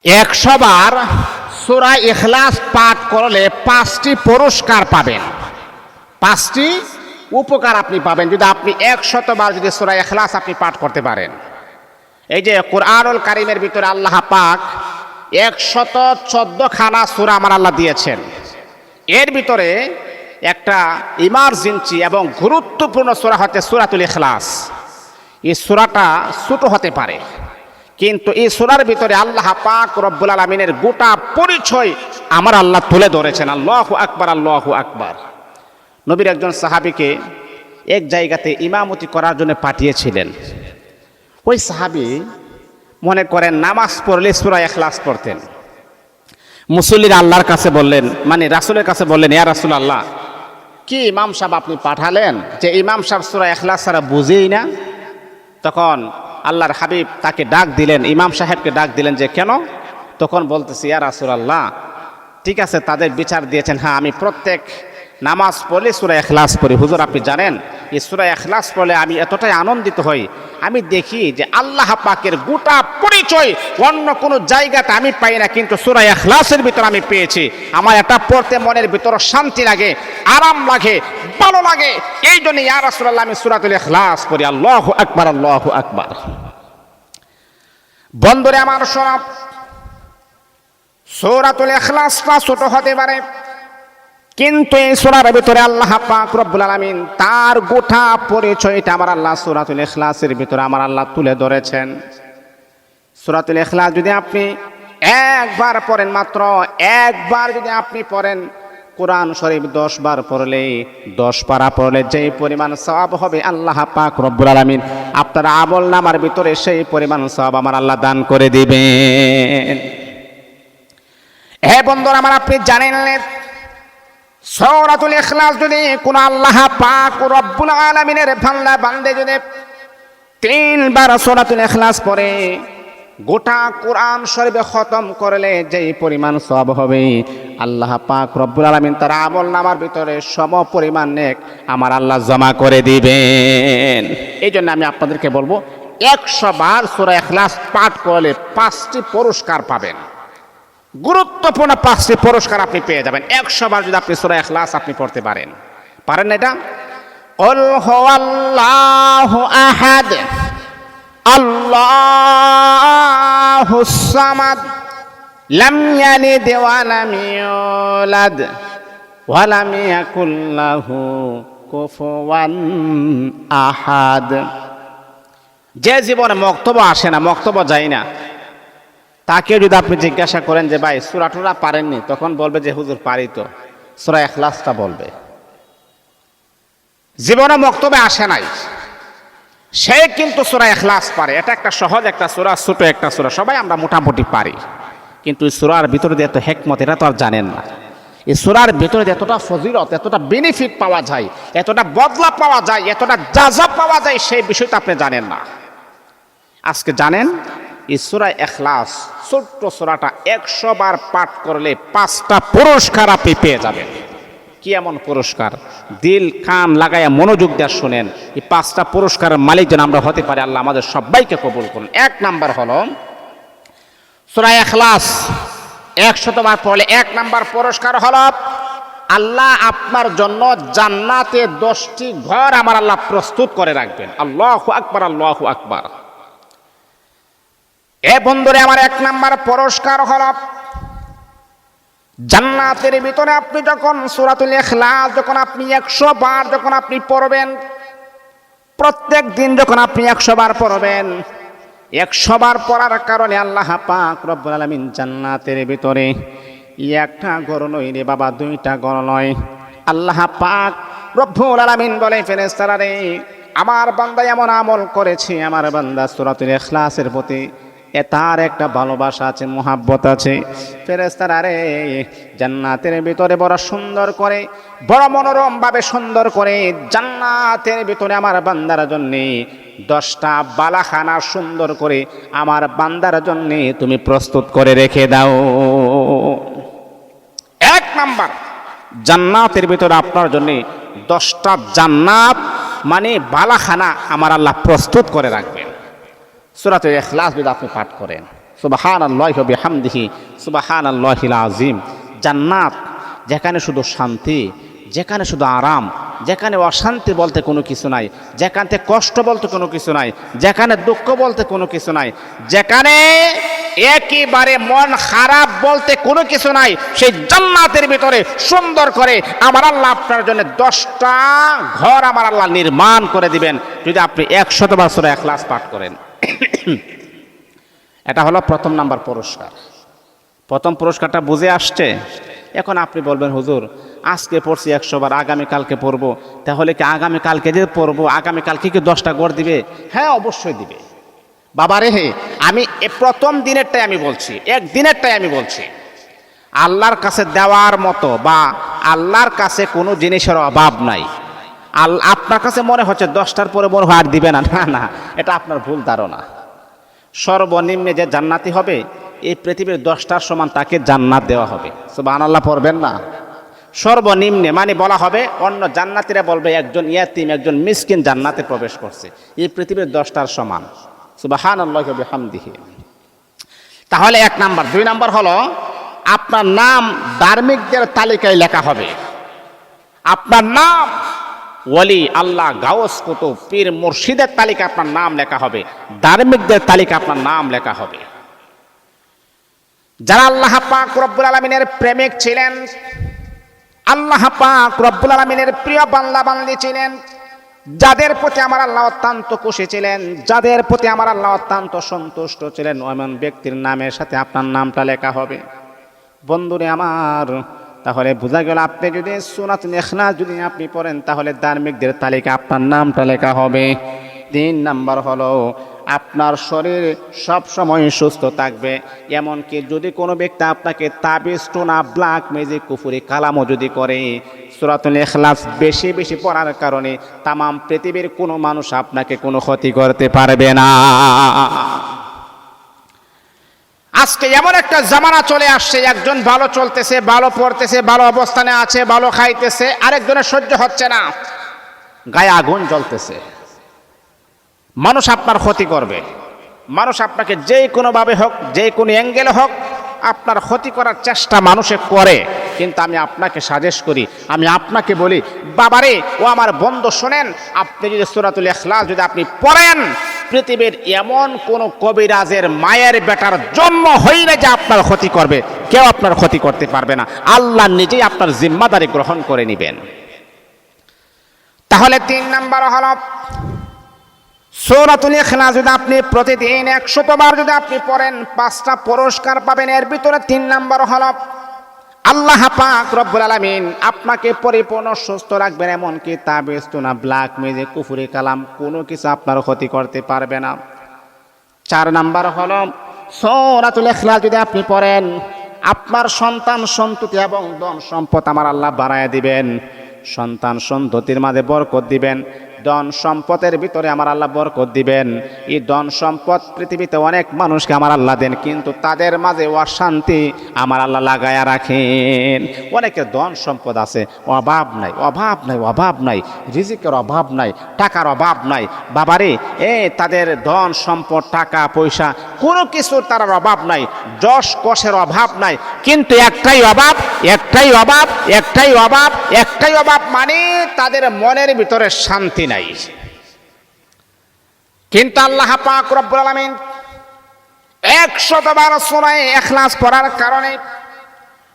100 বার সূরা ইখলাস পাঠ করলে 5টি পুরস্কার পাবেন, 5টি উপকার আপনি পাবেন যদি আপনি 100 বার যদি সূরা ইখলাস আপনি পাঠ করতে পারেন। এই যে কোরআনুল কারীমের ভিতরে আল্লাহ পাক 114 খানা সূরা আমার আল্লাহ দিয়েছেন। এর ভিতরে একটা ইমার্জেন্সি এবং গুরুত্বপূর্ণ সূরা হচ্ছে সূরাতুল ইখলাস। এই সূরাটা ছোট হতে পারে, কিন্তু এই সূরার ভিতরে আল্লাহ পাক রব্বুল আলামিনের গোটা পরিচয় আমার আল্লাহ তুলে ধরেছেন। আল্লাহু আকবার, আল্লাহু আকবার। নবীর একজন সাহাবীকে এক জায়গাতে ইমামতি করার জন্য পাঠিয়েছিলেন। ওই সাহাবী মনে করেন নামাজ পড়লে সূরা ইখলাস পড়তেন। মুসল্লিরা আল্লাহর কাছে বললেন, মানে রাসূলের কাছে বললেন, ইয়া রাসূলুল্লাহ, কি ইমাম সাহেব আপনি পাঠালেন যে ইমাম সাহেব সূরা ইখলাস ছাড়া বুঝেই না? তখন আল্লাহর হাবিব তাকে ডাক দিলেন, ইমাম সাহেবকে ডাক দিলেন যে কেন? তখন বলতেছি, ইয়া রাসূলুল্লাহ, ঠিক আছে তাদের বিচার দিয়েছেন, হ্যাঁ আমি প্রত্যেক নামাজ পড়লে সূরা ইখলাস পড়ি। হুজুর আপনি জানেন এই সূরা ইখলাস পড়লে আমি এতটাই আনন্দিত হই, আমি দেখি যে আল্লাহ পাকের গোটা পরিচয় অন্য কোনো জায়গাতে আমি পাই না, কিন্তু সূরা ইখলাসের ভিতর আমি পেয়েছি। আমার এটা পড়তে মনের ভিতর শান্তি লাগে, আরাম লাগে, ভালো লাগে। এই জন্য ইয়া রাসূলুল্লাহ আমি সূরাতুল ইখলাস পড়ি। আল্লাহু আকবার, আল্লাহু আকবার। বন্ধুরে আমার শোনা, সূরাতুল ইখলাসটা ছোট হতে পারে, কিন্তু এই সূরার ভিতরে আল্লাহ পাক রব্বুল আলামিন তার গোটা পরিচয়টা আমার আল্লাহ সূরাতুল ইখলাসের ভিতরে আমার আল্লাহ তুলে ধরেছেন। সূরাতুল ইখলাস যদি আপনি একবার পড়েন, মাত্র একবার যদি আপনি পড়েন, কোরআন শরীফ 10 বার পড়লে, 10 পারা পড়লে যেই পরিমাণ সওয়াব হবে আল্লাহ পাক রব্বুল আলামিন আপনার আমল নামার ভিতরে সেই পরিমাণ সওয়াব আমার আল্লাহ দান করে দিবেন। হে বন্ধুরা আমার, আপনি জানেন সূরাতুল ইখলাস যদি কোন আল্লাহ পাক রব্বুল আলামিনের বান্দা বান্দে যদি 3 বার সূরাতুল ইখলাস পড়ে, গোটা কোরআন শরীফে খতম করলে যেই পরিমাণ সওয়াব হবে আল্লাহ পাক রব্বুল আলামিন তার আমল নামার ভিতরে সম পরিমাণ নেক আমার আল্লাহ জমা করে দিবেন। এই জন্য আমি আপনাদেরকে বলবো 100 বার সূরা ইখলাস পাঠ করলে 5টি পুরস্কার পাবেন, গুরুত্বপূর্ণ 5টি পুরস্কার আপনি পেয়ে যাবেন 100 বার যদি আপনি সূরা ইখলাস আপনি পড়তে পারেন। পারেন না এটা? কুল হুয়াল্লাহু আহাদ, আল্লাহুস সামাদ, লাম ইয়ালিদ ওয়া লাম ইউলাদ ওয়া লাম ইয়াকুল লাহু কুফুয়ান আহাদ। যে জীবনে মক্তব্য আসে না, মক্তব্য যায় না, তাকে যদি আপনি জিজ্ঞাসা করেন যে ভাই সূরাটা পারেননি, তখন বলবে যে হুজুর পারি তো, সূরা ইখলাসটা বলবে। জীবনে মক্তব্যে আসে নাই, সে কিন্তু সূরা ইখলাস পারে। এটা একটা সহজ একটা সূরা, ছোট একটা সূরা, সবাই আমরা মোটামুটি পারি, কিন্তু এই সূরার ভিতরে যে এত হিকমত এটা তো আর জানেন না। এই সূরার ভিতরে যে এতটা ফজিলত, এতটা বেনিফিট পাওয়া যায়, এতটা বদলা পাওয়া যায়, এতটা জাযা পাওয়া যায়, সেই বিষয়টা আপনি জানেন না। আজকে জানেন এই সূরা ইখলাস ছোট্ট সূরাটা 100 বার পাঠ করলে 5টা পুরস্কার আপনি পেয়ে যাবেন। কি এমন পুরস্কার? দিল কান লাগাইয়া মনোযোগ দিয়ে শুনেন, এই 5টা পুরস্কারের মালিক যেন আমরা হতে পারি। আল্লাহ আমাদের সবাইকে কবুল করুন। 1 নাম্বার হলো সূরা ইখলাস 100 বার পড়লে 1 নাম্বার পুরস্কার হলো আল্লাহ আপনার জন্য জান্নাতে 10টি ঘর আমার আল্লাহ প্রস্তুত করে রাখবেন। আল্লাহু আকবার, আল্লাহু আকবার। এ বন্ধুরে আমার 1 নাম্বার পুরস্কার হলো জান্নাতের ভিতরে আপনি যখন সূরাতুল ইখলাস যখন আপনি 100 বার যখন আপনি পড়বেন, প্রত্যেক দিন যখন আপনি 100 বার পড়বেন, 100 বার পড়ার কারণে আল্লাহ পাক রব্বুল আলামিন জান্নাতের ভিতরে একটা ঘর নয় রে বাবা, 2টা ঘর নয়, আল্লাহ পাক রব্বুল আলামিন বলে ফেরেশতারা রে, আমার বান্দা এমন আমল করেছে, আমার বান্দা সূরাতুল ইখলাসের প্রতি তার একটা ভালোবাসা আছে, মোহাব্বত আছে। ফেরেশতারা রে জান্নাতের ভিতরে বড় সুন্দর করে, বড় মনোরম ভাবে সুন্দর করে জান্নাতের ভিতরে আমার বান্দার জন্য 10টা বালাখানা সুন্দর করে আমার বান্দার জন্য তুমি প্রস্তুত করে রেখে দাও। 1 নাম্বার জান্নাতের ভিতরে আপনার জন্য 10টা জান্নাত মানে বালাখানা আমার আল্লাহ প্রস্তুত করে রাখবেন সূরাতুল ইখলাস যদি আপনি পাঠ করেন। সুবহানাল্লাহি ওয়া বিহামদিহি সুবহানাল্লাহিল আযীম। জান্নাত যেখানে শুধু শান্তি, যেখানে শুধু আরাম, যেখানে অশান্তি বলতে কোনো কিছু নাই, যেখানে কষ্ট বলতে কোনো কিছু নাই, যেখানে দুঃখ বলতে কোনো কিছু নাই, যেখানে একেবারে মন খারাপ বলতে কোনো কিছু নাই, সেই জান্নাতের ভিতরে সুন্দর করে আমার আল্লাহ আপনার জন্য 10টা ঘর আমার আল্লাহ নির্মাণ করে দিবেন যদি আপনি 100 বার সূরা ইখলাস পাঠ করেন। এটা হলো প্রথম নাম্বার পুরস্কার। প্রথম পুরস্কারটা বুঝে আসছে? এখন আপনি বলবেন হুজুর আজকে পড়ছি 100 বার, আগামীকালকে পড়বো, তাহলে কি আগামীকালকে যে পড়বো আগামীকালকে কি 10টা গড় দিবে? হ্যাঁ, অবশ্যই দিবে। বাবা রে, আমি প্রথম দিনেরটাই আমি বলছি, একদিনেরটাই আমি বলছি। আল্লাহর কাছে দেওয়ার মতো বা আল্লাহর কাছে কোনো জিনিসের অভাব নাই। আপনার কাছে মনে হচ্ছে 10টার পরে মনে হয় আর দিবে না, না না, এটা আপনার ভুল ধারণা। সর্বনিম্নে যে জান্নাতি হবে এই পৃথিবীর 10টার সমান তাকে জান্নাত দেওয়া হবে। সুবহানাল্লাহ পড়বেন না? সর্বনিম্নে মানে বলা হবে, অন্য জান্নাতীরা বলবে একজন ইয়াতিম, একজন মিসকিন জান্নাতে প্রবেশ করছে, এই পৃথিবীর 10টার সমান। সুবহানাল্লাহি ওয়া বিহামদিহি। তাহলে 1 নাম্বার। 2 নাম্বার হলো আপনার নাম ধার্মিকদের তালিকায় লেখা হবে। আপনার নাম ওয়ালি, আল্লাহ, গাউস, কুতুব, পীর, মুর্শিদের তালিকা আপনার নাম লেখা হবে, ধার্মিকদের তালিকা আপনার নাম লেখা হবে। যারা আল্লাহ পাক রব্বুল আলামিনের প্রেমিক ছিলেন, আল্লাহ পাক রব্বুল আলামিনের প্রিয় বান্দা বান্দি ছিলেন, যাদের প্রতি আমার আল্লাহ অত্যন্ত খুশি ছিলেন, যাদের প্রতি আমার আল্লাহ অত্যন্ত সন্তুষ্ট ছিলেন, এমন ব্যক্তির নামের সাথে আপনার নামটা লেখা হবে। বন্ধুরে আমার, তাহলে বোঝা গেল আপনি যদি সূরাতুল ইখলাস যদি আপনি পড়েন তাহলে ধার্মিকদের তালিকা আপনার নামটা লেখা হবে। 3 নাম্বার হলো আপনার শরীর সব সময় সুস্থ থাকবে। এমনকি যদি কোনো ব্যক্তি আপনাকে তাবিজ, টোনা, ব্ল্যাক ম্যাজিক, কুফরি কালামও যদি করে, সূরাতুল ইখলাস বেশি বেশি পড়ার কারণে তাম পৃথিবীর কোনো মানুষ আপনাকে কোনো ক্ষতি করতে পারবে না। আজকে এমন একটা জামানা চলে আসছে, একজন ভালো চলতেছে, ভালো পড়তেছে, ভালো অবস্থানে আছে, ভালো খাইতেছে, আরেকজনের সহ্য হচ্ছে না, গায়ে আগুন জ্বলতেছে। মানুষ আপনার ক্ষতি করবে, মানুষ আপনাকে যে কোনোভাবে হোক, যে কোনো অ্যাঙ্গেলে হোক আপনার ক্ষতি করার চেষ্টা মানুষে করে। কিন্তু আমি আপনাকে সাজেস্ট করি, আমি আপনাকে বলি, বাবারে ও আমার বন্ধু শোনেন, আপনি যদি সূরাতুল ইখলাস যদি আপনি পড়েন, পৃথিবীর এমন কোন কবিরাজের মায়ের বেটার জন্ম হইলে যে আপনার ক্ষতি করবে, কেউ আপনার ক্ষতি করতে পারবে না। আল্লাহ নিজেই আপনার জিম্মাদারি গ্রহণ করে নেবেন। তাহলে 3 নাম্বার হলো সূরাতুল ইখলাস যদি আপনি প্রতিদিন 100 বার যদি আপনি পড়েন 5টা পুরস্কার পাবেন। এর ভিতরে 3 নাম্বার হলো আল্লাহ পাক রব্বুল আলামিন আপনাকে পরিপূর্ণ সুস্থ রাখবেন, এমনকি তাবিজ, টোনা, ব্ল্যাক ম্যাজিক, কুফরি কালাম কোনো কিছু আপনার ক্ষতি করতে পারবে না। 4 নাম্বার হলো সূরাতুল ইখলাস যদি আপনি পড়েন আপনার সন্তান সন্ততি এবং ধন সম্পদ আমার আল্লাহ বাড়ায় দিবেন। সন্তান সন্ততির মাঝে বরকত দিবেন, ধন সম্পদের ভিতরে আমার আল্লাহ বরকত দিবেন। এই ধন সম্পদ পৃথিবীতে অনেক মানুষকে আমার আল্লাহ দেন, কিন্তু তাদের মাঝে অশান্তি আমার আল্লাহ লাগায়া রাখেন। অনেকের ধন সম্পদ আছে, অভাব নাই, অভাব নাই, অভাব নাই, রিজিকের অভাব নাই, টাকার অভাব নাই। বাবারে তাদের ধন সম্পদ, টাকা পয়সা কোনো কিছুর তার অভাব নাই, যশ কষের অভাব নাই, কিন্তু একটাই অভাব, একটাই অভাব, একটাই অভাব, একটাই অভাব, মানে তাদের মনের ভিতরে শান্তি নাই। কিন্তু আল্লাহ পাক রব্বুল আলামিন 100 বার সূরা ইখলাস পড়ার কারণে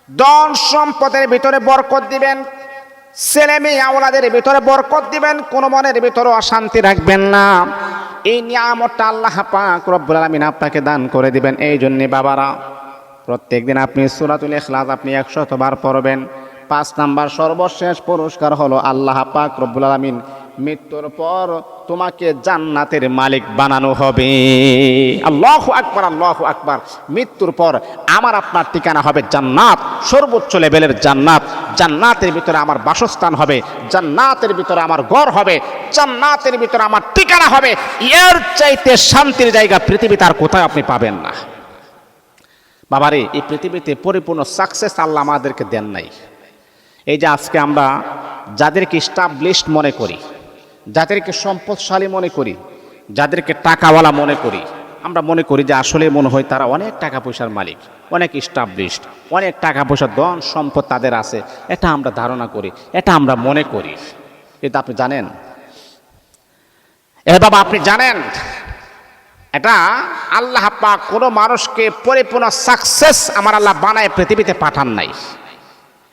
ধন সম্পদের ভিতরে বরকত দিবেন, ছেলে মেয়ে আওলাদের ভিতরে বরকত দিবেন, কোনো মনের ভিতরে অশান্তি রাখবেন না। এই নিয়ামতটা আল্লাহ পাক রব্বুল আলামিন আপনাকে দান করে দিবেন। এই জন্য বাবারা প্রত্যেকদিন আপনি সূরাতুল ইখলাস আপনি 100 বার পড়বেন। 5 নাম্বার সর্বশেষ পুরস্কার হলো আল্লাহ পাক রব্বুল আলামিন মৃত্যুর পর তোমাকে জান্নাতের মালিক বানানো হবে। আল্লাহু আকবার, আল্লাহু আকবার। মৃত্যুর পর আমার আপনার ঠিকানা হবে জান্নাত, সর্বোচ্চ লেভেলের জান্নাত। জান্নাতের ভিতরে আমার বাসস্থান হবে, জান্নাতের ভিতরে আমার ঘর হবে, জান্নাতের ভিতরে আমার ঠিকানা হবে। এর চাইতে শান্তির জায়গা পৃথিবীতে আর কোথায় আপনি পাবেন না। বাবারে এই পৃথিবীতে পরিপূর্ণ সাকসেস আল্লাহ আমাদেরকে দেন নাই। এই যে আজকে আমরা যাদেরকে স্টাবলিশড মনে করি, যাদেরকে সম্পদশালী মনে করি, যাদেরকে টাকাওয়ালা মনে করি, আমরা মনে করি যে আসলে মনে হয় তারা অনেক টাকা পয়সার মালিক, অনেক ইস্টাবলিশড, অনেক টাকা পয়সা ধন সম্পদ তাদের আছে, এটা আমরা ধারণা করি, এটা আমরা মনে করি। কিন্তু আপনি জানেন বাবা, আপনি জানেন এটা আল্লাহ পাক কোনো মানুষকে পরিপূর্ণ সাকসেস আমার আল্লাহ বানায় পৃথিবীতে পাঠান নাই।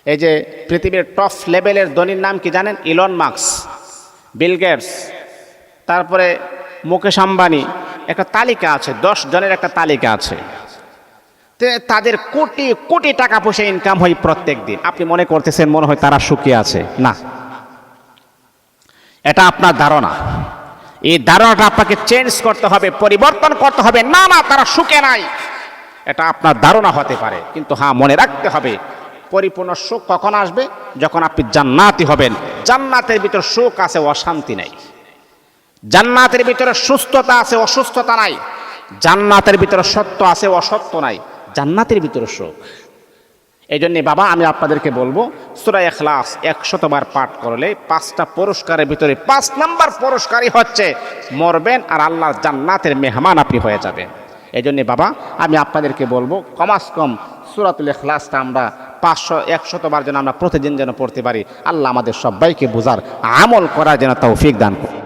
এই যে পৃথিবীর টপ লেভেলের ধনীর নাম কি জানেন? ইলন মাস্ক, বিল গেটস, তারপরে মুকেশ আম্বানি, একটা তালিকা আছে, 10 জনের একটা তালিকা আছে। তাদের কোটি কোটি টাকা পয়সা ইনকাম হয় প্রত্যেক দিন। আপনি মনে করতেছেন মনে হয় তারা সুখী আছে, না, এটা আপনার ধারণা। এই ধারণাটা আপনাকে চেঞ্জ করতে হবে, পরিবর্তন করতে হবে। না না, তারা সুখে নাই, এটা আপনার ধারণা হতে পারে, কিন্তু হ্যাঁ, মনে রাখতে হবে পরিপূর্ণ সুখ কখন আসবে? যখন আপনি জান্নাতি হবেন। জান্নাতের ভিতরে সুখ আছে, অশান্তি নাই। জান্নাতের ভিতরে সুস্থতা আছে, অসুস্থতা নাই। জান্নাতের ভিতরে সত্য আছে, অসত্য নাই। জান্নাতের ভিতরে সুখ। এই জন্যে বাবা, আমি আপনাদেরকে বলবো সূরা ইখলাস 100 বার পাঠ করলে 5টা পুরস্কারের ভিতরে 5 নম্বর পুরস্কারই হচ্ছে মরবেন আর আল্লাহর জান্নাতের মেহমান আপনি হয়ে যাবেন। এই জন্যে বাবা, আমি আপনাদেরকে বলবো কমাস কম সূরাতুল ইখলাসটা আমরা 500-100 বার যেন আমরা প্রতিদিন যেন পড়তে পারি। আল্লাহ আমাদের সবাইকে বুঝার, আমল করার যেন তৌফিক দান করুন।